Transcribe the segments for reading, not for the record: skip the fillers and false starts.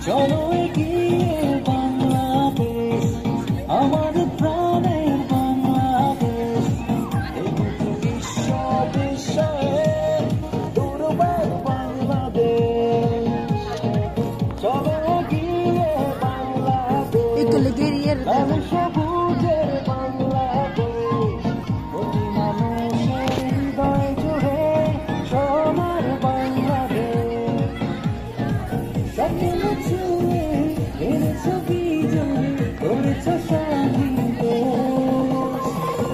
চলো এগিয়ে বাংলাদেশ, আমার প্রাণের বাংলাদেশ, এই বিশ্ব বিশ্বের দুর্বার বাংলাদেশ। চলো এগিয়ে বাংলাদেশ, আমি সবুজের বাংলাদেশ, প্রতি মানুষের হৃদয় জুড়ে সোনার বাংলাদেশ। এনেছ বিজয়, করেছ স্বাধীন দেশ।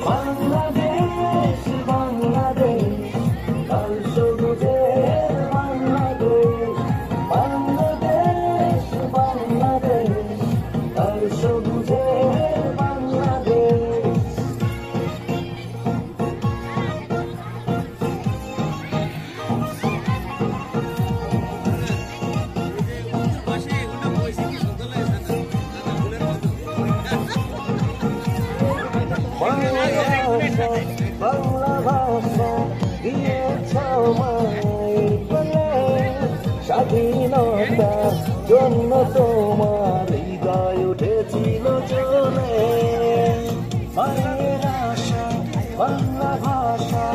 বাংলাদেশ বাংলাদেশ, লাল সবুজের বাংলাদেশ। বাংলাদেশ বাংলাদেশ, লাল সবুজের বাংলাদেশ। বাংলা ভাষা দিয়েছ মায়ের কোলে, স্বাধীনতার জন্য তোমার হৃদয় উঠেছিল চলে। মায়ের আশা বাংলা ভাষা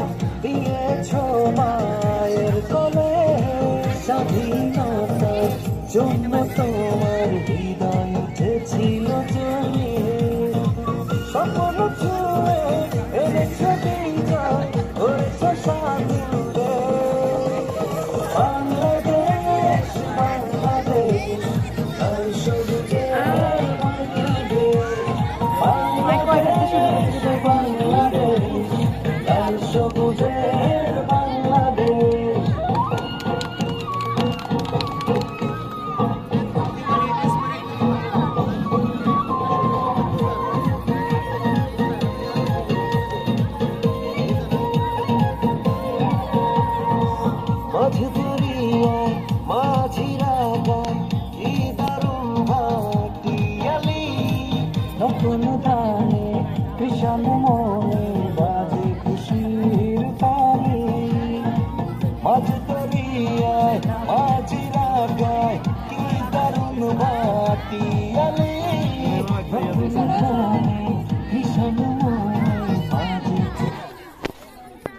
দিয়েছ মায়ের কোলে, স্বাধীনতার জন্য তোমার হৃদয় উঠেছিল চলে। স্বপ্ন ছুঁয়ে এনেছ